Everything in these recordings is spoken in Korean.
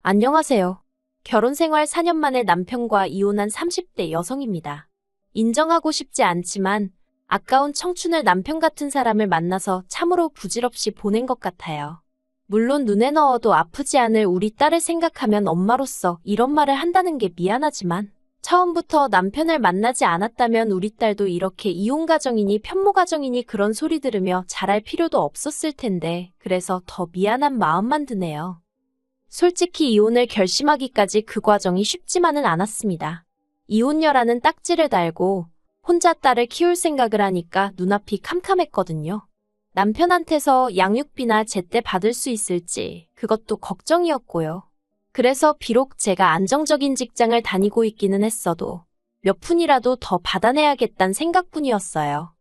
안녕하세요. 결혼생활 4년 만에 남편과 이혼한 30대 여성입니다. 인정하고 싶지 않지만 아까운 청춘을 남편 같은 사람을 만나서 참으로 부질없이 보낸 것 같아요. 물론 눈에 넣어도 아프지 않을 우리 딸을 생각하면 엄마로서 이런 말을 한다는 게 미안하지만 처음부터 남편을 만나지 않았다면 우리 딸도 이렇게 이혼 가정이니 편모 가정이니 그런 소리 들으며 자랄 필요도 없었을 텐데 그래서 더 미안한 마음만 드네요. 솔직히 이혼을 결심하기까지 그 과정이 쉽지만은 않았습니다. 이혼녀라는 딱지를 달고 혼자 딸을 키울 생각을 하니까 눈앞이 캄캄했거든요. 남편한테서 양육비나 제때 받을 수 있을지 그것도 걱정이었고요. 그래서 비록 제가 안정적인 직장을 다니고 있기는 했어도 몇 푼이라도 더 받아내야겠다는 생각뿐이었어요.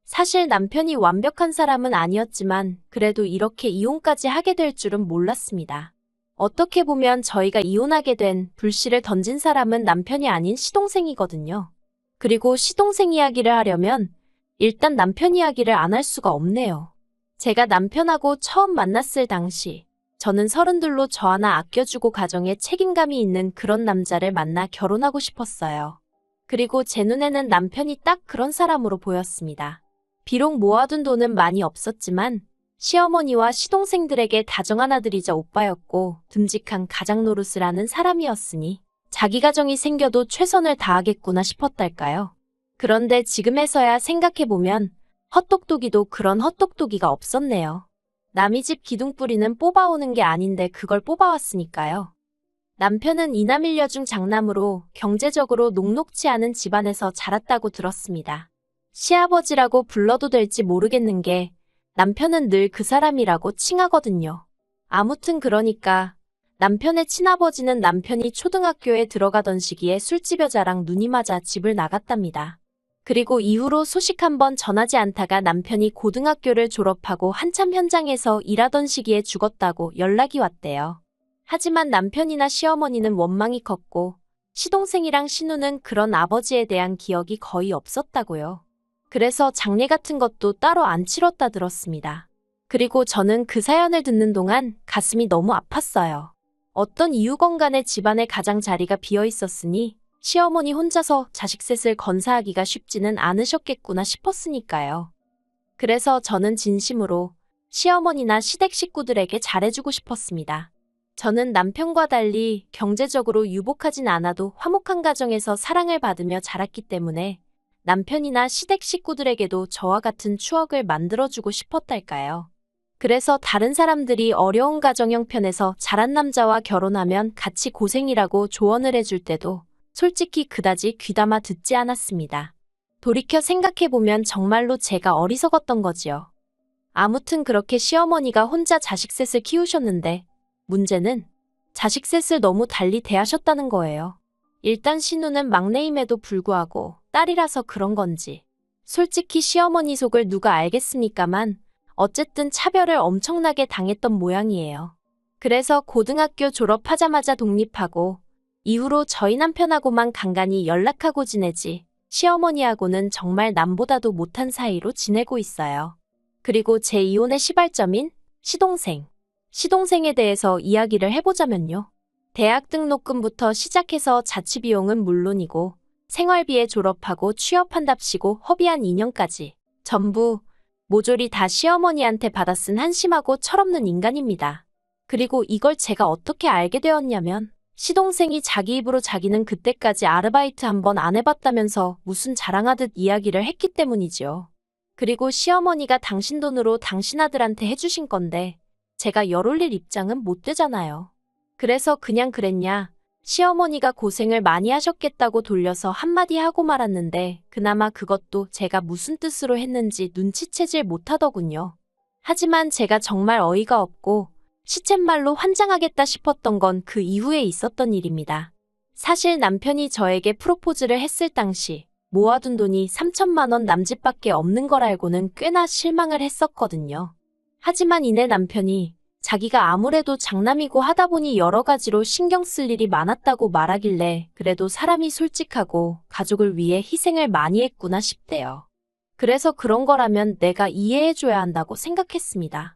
사실 남편이 완벽한 사람은 아니었지만 그래도 이렇게 이혼까지 하게 될 줄은 몰랐습니다. 어떻게 보면 저희가 이혼하게 된 불씨를 던진 사람은 남편이 아닌 시동생이거든요. 그리고 시동생 이야기를 하려면 일단 남편 이야기를 안 할 수가 없네요. 제가 남편하고 처음 만났을 당시 저는 32로 저 하나 아껴주고 가정에 책임감이 있는 그런 남자를 만나 결혼하고 싶었어요. 그리고 제 눈에는 남편이 딱 그런 사람으로 보였습니다. 비록 모아둔 돈은 많이 없었지만 시어머니와 시동생들에게 다정한 아들이자 오빠였고 듬직한 가장 노릇을 하는 사람이었으니 자기 가정이 생겨도 최선을 다하겠구나 싶었달까요. 그런데 지금에서야 생각해보면 헛똑똑이도 그런 헛똑똑이가 없었네요. 남의 집 기둥뿌리는 뽑아오는 게 아닌데 그걸 뽑아왔으니까요. 남편은 이남일녀 중 장남으로 경제적으로 녹록치 않은 집안에서 자랐다고 들었습니다. 시아버지라고 불러도 될지 모르겠는 게 남편은 늘 그 사람이라고 칭하거든요. 아무튼 그러니까 남편의 친아버지는 남편이 초등학교에 들어가던 시기에 술집 여자랑 눈이 맞아 집을 나갔답니다. 그리고 이후로 소식 한번 전하지 않다가 남편이 고등학교를 졸업하고 한참 현장에서 일하던 시기에 죽었다고 연락이 왔대요. 하지만 남편이나 시어머니는 원망이 컸고 시동생이랑 신우는 그런 아버지에 대한 기억이 거의 없었다고요. 그래서 장례 같은 것도 따로 안 치렀다 들었습니다. 그리고 저는 그 사연을 듣는 동안 가슴이 너무 아팠어요. 어떤 이유건 간에 집안에 가장 자리가 비어 있었으니 시어머니 혼자서 자식 셋을 건사하기가 쉽지는 않으셨겠구나 싶었으니까요. 그래서 저는 진심으로 시어머니나 시댁 식구들에게 잘해주고 싶었습니다. 저는 남편과 달리 경제적으로 유복하진 않아도 화목한 가정에서 사랑을 받으며 자랐기 때문에 남편이나 시댁 식구들에게도 저와 같은 추억을 만들어주고 싶었달까요. 그래서 다른 사람들이 어려운 가정 형편에서 자란 남자와 결혼하면 같이 고생이라고 조언을 해줄 때도 솔직히 그다지 귀담아 듣지 않았습니다. 돌이켜 생각해보면 정말로 제가 어리석었던 거지요. 아무튼 그렇게 시어머니가 혼자 자식 셋을 키우셨는데 문제는 자식 셋을 너무 달리 대하셨다는 거예요. 일단 신우는 막내임에도 불구하고 딸이라서 그런 건지 솔직히 시어머니 속을 누가 알겠습니까만 어쨌든 차별을 엄청나게 당했던 모양이에요. 그래서 고등학교 졸업하자마자 독립하고 이후로 저희 남편하고만 간간히 연락하고 지내지 시어머니하고는 정말 남보다도 못한 사이로 지내고 있어요. 그리고 제 이혼의 시발점인 시동생에 대해서 이야기를 해보자면요. 대학 등록금부터 시작해서 자취비용은 물론이고 생활비에 졸업하고 취업한답시고 허비한 2년까지 전부 모조리 다 시어머니한테 받아 쓴 한심하고 철없는 인간입니다. 그리고 이걸 제가 어떻게 알게 되었냐면 시동생이 자기 입으로 자기는 그때까지 아르바이트 한 번 안 해봤다면서 무슨 자랑하듯 이야기를 했기 때문이지요. 그리고 시어머니가 당신 돈으로 당신 아들한테 해주신 건데 제가 열 올릴 입장은 못 되잖아요. 그래서 그냥 그랬냐, 시어머니가 고생을 많이 하셨겠다고 돌려서 한마디 하고 말았는데 그나마 그것도 제가 무슨 뜻으로 했는지 눈치채질 못하더군요. 하지만 제가 정말 어이가 없고 시쳇말로 환장하겠다 싶었던 건 그 이후에 있었던 일입니다. 사실 남편이 저에게 프로포즈를 했을 당시 모아둔 돈이 3천만 원 남짓밖에 없는 걸 알고는 꽤나 실망을 했었거든요. 하지만 이내 남편이 자기가 아무래도 장남이고 하다 보니 여러 가지로 신경 쓸 일이 많았다고 말하길래 그래도 사람이 솔직하고 가족을 위해 희생을 많이 했구나 싶대요. 그래서 그런 거라면 내가 이해해줘야 한다고 생각했습니다.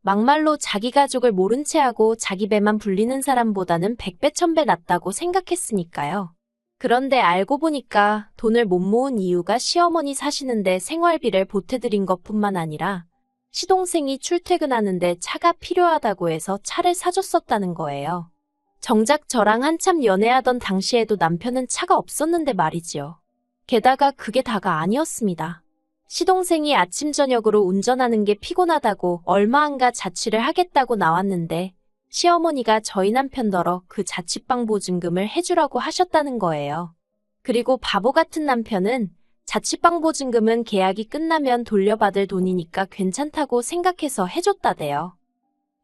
막말로 자기 가족을 모른 채 하고 자기 배만 불리는 사람보다는 100배 1000배 낫다고 생각했으니까요. 그런데 알고 보니까 돈을 못 모은 이유가 시어머니 사시는데 생활비를 보태드린 것뿐만 아니라 시동생이 출퇴근하는데 차가 필요하다고 해서 차를 사줬었다는 거예요. 정작 저랑 한참 연애하던 당시에도 남편은 차가 없었는데 말이지요. 게다가 그게 다가 아니었습니다. 시동생이 아침 저녁으로 운전하는 게 피곤하다고 얼마 안가 자취를 하겠다고 나왔는데 시어머니가 저희 남편더러 그 자취방 보증금을 해주라고 하셨다는 거예요. 그리고 바보 같은 남편은 자취방 보증금은 계약이 끝나면 돌려받을 돈이니까 괜찮다고 생각해서 해줬다대요.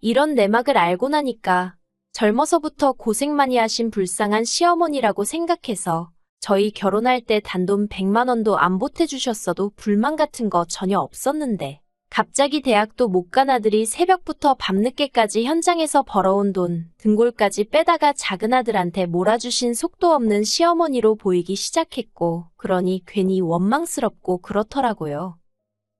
이런 내막을 알고 나니까 젊어서부터 고생 많이 하신 불쌍한 시어머니라고 생각해서 저희 결혼할 때 단돈 100만 원도 안 보태주셨어도 불만 같은 거 전혀 없었는데 갑자기 대학도 못 간 아들이 새벽부터 밤늦게까지 현장에서 벌어온 돈 등골까지 빼다가 작은 아들한테 몰아주신 속도 없는 시어머니로 보이기 시작했고 그러니 괜히 원망스럽고 그렇더라고요.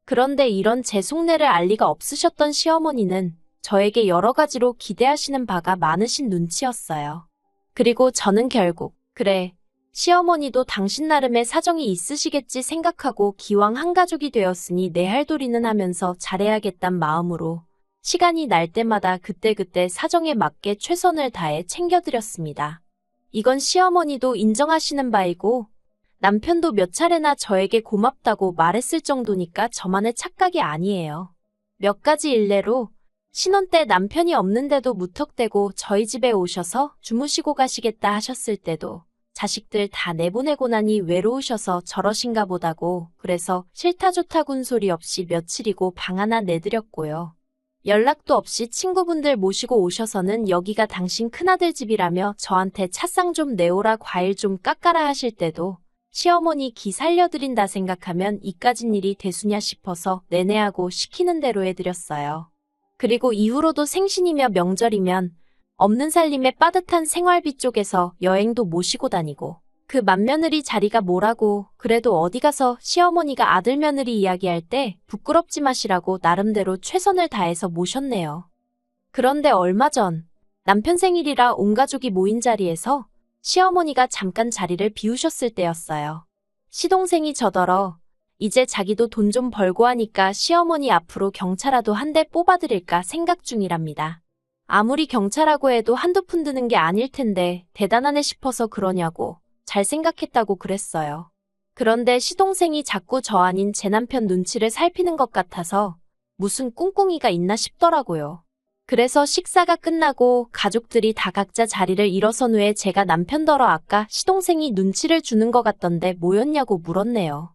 그런데 이런 제 속내를 알 리가 없으셨던 시어머니는 저에게 여러 가지로 기대하시는 바가 많으신 눈치였어요. 그리고 저는 결국 그래 시어머니도 당신 나름의 사정이 있으시겠지 생각하고 기왕 한 가족이 되었으니 내 할 도리는 하면서 잘해야겠단 마음으로 시간이 날 때마다 그때그때 사정에 맞게 최선을 다해 챙겨드렸습니다. 이건 시어머니도 인정하시는 바이고 남편도 몇 차례나 저에게 고맙다고 말했을 정도니까 저만의 착각이 아니에요. 몇 가지 일례로 신혼 때 남편이 없는데도 무턱대고 저희 집에 오셔서 주무시고 가시겠다 하셨을 때도 자식들 다 내보내고 나니 외로우셔서 저러신가 보다고 그래서 싫다 좋다군 소리 없이 며칠이고 방 하나 내드렸고요. 연락도 없이 친구분들 모시고 오셔서는 여기가 당신 큰아들 집이라며 저한테 차상 좀 내오라 과일 좀 깎아라 하실 때도 시어머니 기 살려드린다 생각하면 이까진 일이 대수냐 싶어서 내내하고 시키는 대로 해드렸어요. 그리고 이후로도 생신이며 명절이면 없는 살림에 빠듯한 생활비 쪽에서 여행도 모시고 다니고 그 맏며느리 자리가 뭐라고 그래도 어디 가서 시어머니가 아들 며느리 이야기할 때 부끄럽지 마시라고 나름대로 최선을 다해서 모셨네요. 그런데 얼마 전 남편 생일이라 온 가족이 모인 자리에서 시어머니가 잠깐 자리를 비우셨을 때였어요. 시동생이 저더러 이제 자기도 돈 좀 벌고 하니까 시어머니 앞으로 경차라도 한 대 뽑아드릴까 생각 중이랍니다. 아무리 경차라고 해도 한두 푼 드는 게 아닐 텐데 대단하네 싶어서 그러냐고 잘 생각했다고 그랬어요. 그런데 시동생이 자꾸 저 아닌 제 남편 눈치를 살피는 것 같아서 무슨 꿍꿍이가 있나 싶더라고요. 그래서 식사가 끝나고 가족들이 다 각자 자리를 일어선 후에 제가 남편더러 아까 시동생이 눈치를 주는 것 같던데 뭐였냐고 물었네요.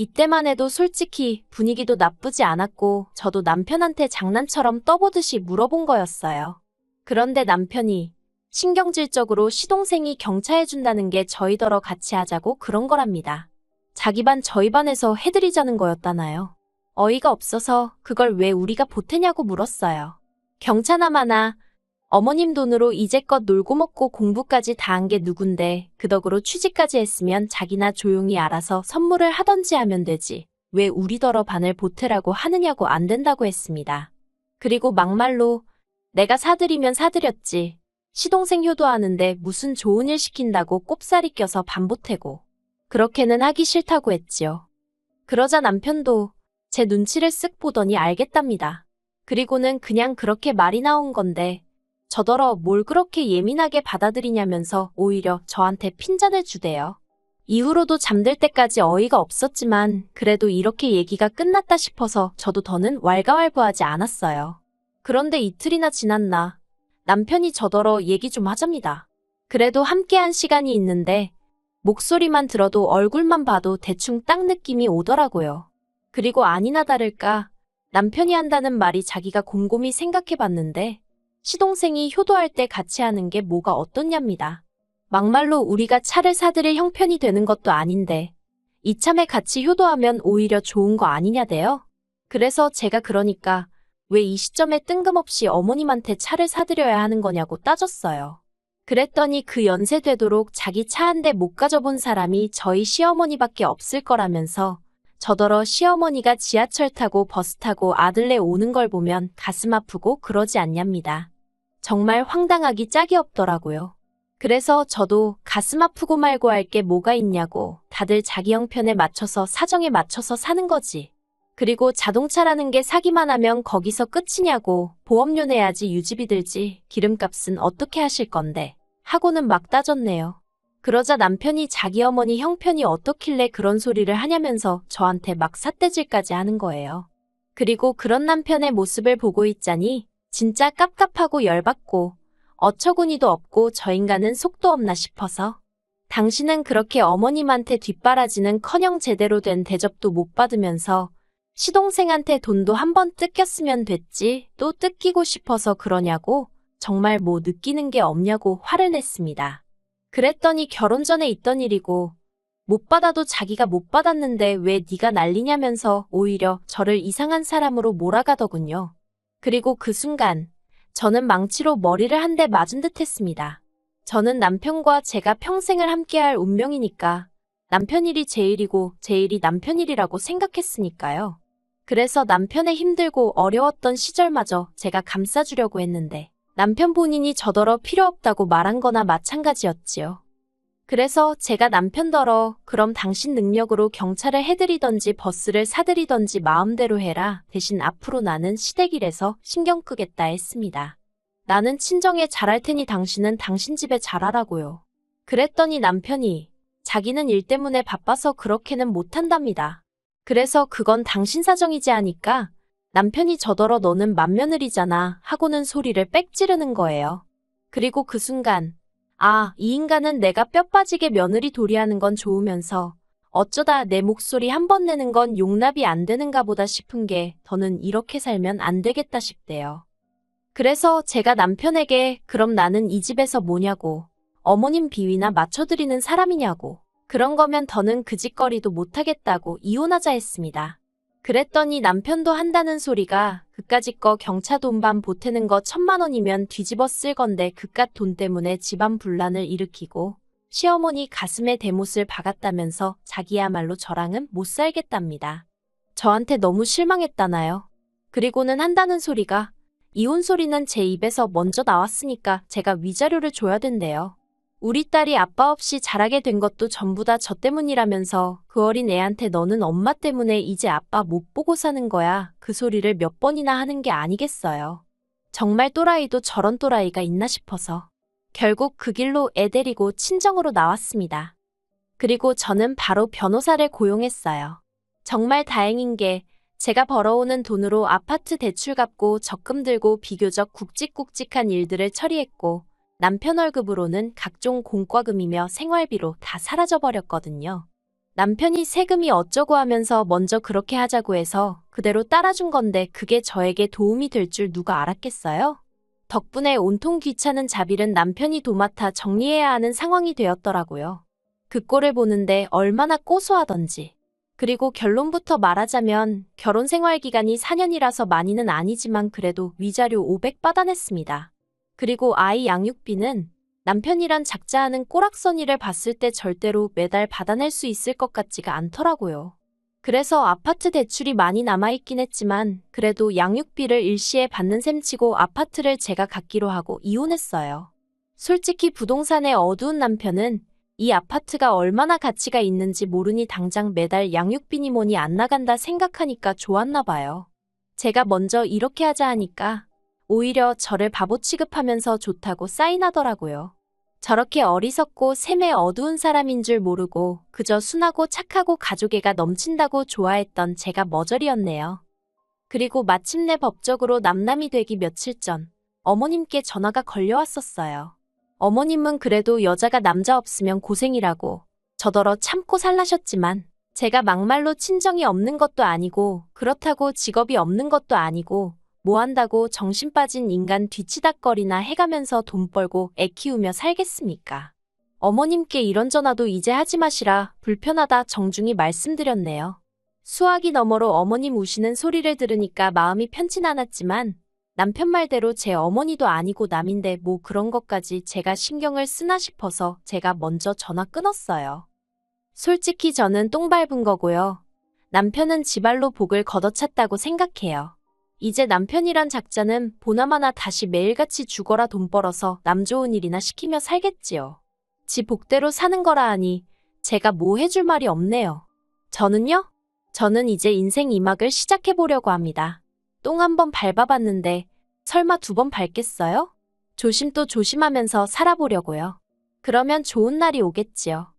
이때만 해도 솔직히 분위기도 나쁘지 않았고 저도 남편한테 장난처럼 떠보듯이 물어본 거였어요. 그런데 남편이 신경질적으로 시동생이 경차해준다는 게 저희더러 같이 하자고 그런 거랍니다. 자기 반 저희 반에서 해드리자는 거였다나요. 어이가 없어서 그걸 왜 우리가 보태냐고 물었어요. 경차나 마나 어머님 돈으로 이제껏 놀고 먹고 공부까지 다 한 게 누군데 그 덕으로 취직까지 했으면 자기나 조용히 알아서 선물을 하던지 하면 되지. 왜 우리더러 반을 보태라고 하느냐고 안 된다고 했습니다. 그리고 막말로 내가 사드리면 사드렸지. 시동생 효도하는데 무슨 좋은 일 시킨다고 꼽사리 껴서 반 보태고. 그렇게는 하기 싫다고 했지요. 그러자 남편도 제 눈치를 쓱 보더니 알겠답니다. 그리고는 그냥 그렇게 말이 나온 건데 저더러 뭘 그렇게 예민하게 받아들이냐면서 오히려 저한테 핀잔을 주대요. 이후로도 잠들 때까지 어이가 없었지만 그래도 이렇게 얘기가 끝났다 싶어서 저도 더는 왈가왈부하지 않았어요. 그런데 이틀이나 지났나 남편이 저더러 얘기 좀 하잡니다. 그래도 함께한 시간이 있는데 목소리만 들어도 얼굴만 봐도 대충 딱 느낌이 오더라고요. 그리고 아니나 다를까 남편이 한다는 말이 자기가 곰곰이 생각해봤는데 시동생이 효도할 때 같이 하는 게 뭐가 어떻냐입니다. 막말로 우리가 차를 사드릴 형편이 되는 것도 아닌데 이참에 같이 효도하면 오히려 좋은 거 아니냐대요. 그래서 제가 그러니까 왜 이 시점에 뜬금없이 어머님한테 차를 사드려야 하는 거냐고 따졌어요. 그랬더니 그 연세 되도록 자기 차 한 대 못 가져본 사람이 저희 시어머니밖에 없을 거라면서 저더러 시어머니가 지하철 타고 버스 타고 아들네 오는 걸 보면 가슴 아프고 그러지 않냐입니다. 정말 황당하기 짝이 없더라고요. 그래서 저도 가슴 아프고 말고 할 게 뭐가 있냐고, 다들 자기 형편에 맞춰서 사정에 맞춰서 사는 거지. 그리고 자동차라는 게 사기만 하면 거기서 끝이냐고, 보험료 내야지 유지비 들지, 기름값은 어떻게 하실 건데 하고는 막 따졌네요. 그러자 남편이 자기 어머니 형편이 어떻길래 그런 소리를 하냐면서 저한테 막 삿대질까지 하는 거예요. 그리고 그런 남편의 모습을 보고 있자니 진짜 깝깝하고 열받고 어처구니도 없고 저 인간은 속도 없나 싶어서, 당신은 그렇게 어머님한테 뒷바라지는커녕 제대로 된 대접도 못 받으면서 시동생한테 돈도 한 번 뜯겼으면 됐지 또 뜯기고 싶어서 그러냐고, 정말 뭐 느끼는 게 없냐고 화를 냈습니다. 그랬더니 결혼 전에 있던 일이고 못 받아도 자기가 못 받았는데 왜 네가 난리냐면서 오히려 저를 이상한 사람으로 몰아가더군요. 그리고 그 순간 저는 망치로 머리를 한 대 맞은 듯 했습니다. 저는 남편과 제가 평생을 함께할 운명이니까 남편 일이 제 일이고 제 일이 남편 일이라고 생각했으니까요. 그래서 남편의 힘들고 어려웠던 시절마저 제가 감싸주려고 했는데 남편 본인이 저더러 필요 없다고 말한 거나 마찬가지였지요. 그래서 제가 남편더러 그럼 당신 능력으로 경찰을 해드리던지 버스를 사드리던지 마음대로 해라. 대신 앞으로 나는 시댁일에서 신경 끄겠다 했습니다. 나는 친정에 잘할 테니 당신은 당신 집에 잘하라고요. 그랬더니 남편이 자기는 일 때문에 바빠서 그렇게는 못한답니다. 그래서 그건 당신 사정이지 하니까 남편이 저더러 너는 맏며느리잖아 하고는 소리를 빽 지르는 거예요. 그리고 그 순간 아, 이 인간은 내가 뼈 빠지게 며느리 도리하는 건 좋으면서 어쩌다 내 목소리 한 번 내는 건 용납이 안 되는가 보다 싶은 게 더는 이렇게 살면 안 되겠다 싶대요. 그래서 제가 남편에게 그럼 나는 이 집에서 뭐냐고, 어머님 비위나 맞춰드리는 사람이냐고, 그런 거면 더는 그 짓거리도 못하겠다고 이혼하자 했습니다. 그랬더니 남편도 한다는 소리가 그까짓 거 경차 돈반 보태는 거 1,000만 원이면 뒤집어 쓸 건데 그깟 돈 때문에 집안 분란을 일으키고 시어머니 가슴에 대못을 박았다면서 자기야말로 저랑은 못 살겠답니다. 저한테 너무 실망했다나요. 그리고는 한다는 소리가 이혼 소리는 제 입에서 먼저 나왔으니까 제가 위자료를 줘야 된대요. 우리 딸이 아빠 없이 자라게 된 것도 전부 다 저 때문이라면서 그 어린 애한테 너는 엄마 때문에 이제 아빠 못 보고 사는 거야. 그 소리를 몇 번이나 하는 게 아니겠어요. 정말 또라이도 저런 또라이가 있나 싶어서 결국 그 길로 애 데리고 친정으로 나왔습니다. 그리고 저는 바로 변호사를 고용했어요. 정말 다행인 게 제가 벌어오는 돈으로 아파트 대출 갚고 적금 들고 비교적 굵직굵직한 일들을 처리했고 남편 월급으로는 각종 공과금이며 생활비로 다 사라져버렸거든요. 남편이 세금이 어쩌고 하면서 먼저 그렇게 하자고 해서 그대로 따라준 건데 그게 저에게 도움이 될 줄 누가 알았겠어요? 덕분에 온통 귀찮은 자비는 남편이 도맡아 정리해야 하는 상황이 되었더라고요. 그 꼴을 보는데 얼마나 고소하던지. 그리고 결론부터 말하자면 결혼 생활 기간이 4년이라서 많이는 아니지만 그래도 위자료 500 받아냈습니다. 그리고 아이 양육비는 남편이란 작자하는 꼬락서니를 봤을 때 절대로 매달 받아낼 수 있을 것 같지가 않더라고요. 그래서 아파트 대출이 많이 남아있긴 했지만 그래도 양육비를 일시에 받는 셈치고 아파트를 제가 갖기로 하고 이혼했어요. 솔직히 부동산의 어두운 남편은 이 아파트가 얼마나 가치가 있는지 모르니 당장 매달 양육비니 뭐니 안 나간다 생각하니까 좋았나 봐요. 제가 먼저 이렇게 하자 하니까 오히려 저를 바보 취급하면서 좋다고 사인하더라고요. 저렇게 어리석고 셈에 어두운 사람인 줄 모르고 그저 순하고 착하고 가족애가 넘친다고 좋아했던 제가 머저리였네요. 그리고 마침내 법적으로 남남이 되기 며칠 전 어머님께 전화가 걸려왔었어요. 어머님은 그래도 여자가 남자 없으면 고생이라고 저더러 참고 살라셨지만 제가 막말로 친정이 없는 것도 아니고 그렇다고 직업이 없는 것도 아니고 뭐 한다고 정신 빠진 인간 뒤치다꺼리나 해가면서 돈 벌고 애 키우며 살겠습니까? 어머님께 이런 전화도 이제 하지 마시라 불편하다 정중히 말씀드렸네요. 수화기 너머로 어머님 우시는 소리를 들으니까 마음이 편치 않았지만 남편 말대로 제 어머니도 아니고 남인데 뭐 그런 것까지 제가 신경을 쓰나 싶어서 제가 먼저 전화 끊었어요. 솔직히 저는 똥 밟은 거고요. 남편은 지발로 복을 걷어찼다고 생각해요. 이제 남편이란 작자는 보나마나 다시 매일같이 죽어라 돈 벌어서 남 좋은 일이나 시키며 살겠지요. 지 복대로 사는 거라 하니 제가 뭐 해줄 말이 없네요. 저는요? 저는 이제 인생 2막을 시작해보려고 합니다. 똥 한 번 밟아봤는데 설마 2번 밟겠어요? 조심 또 조심하면서 살아보려고요. 그러면 좋은 날이 오겠지요.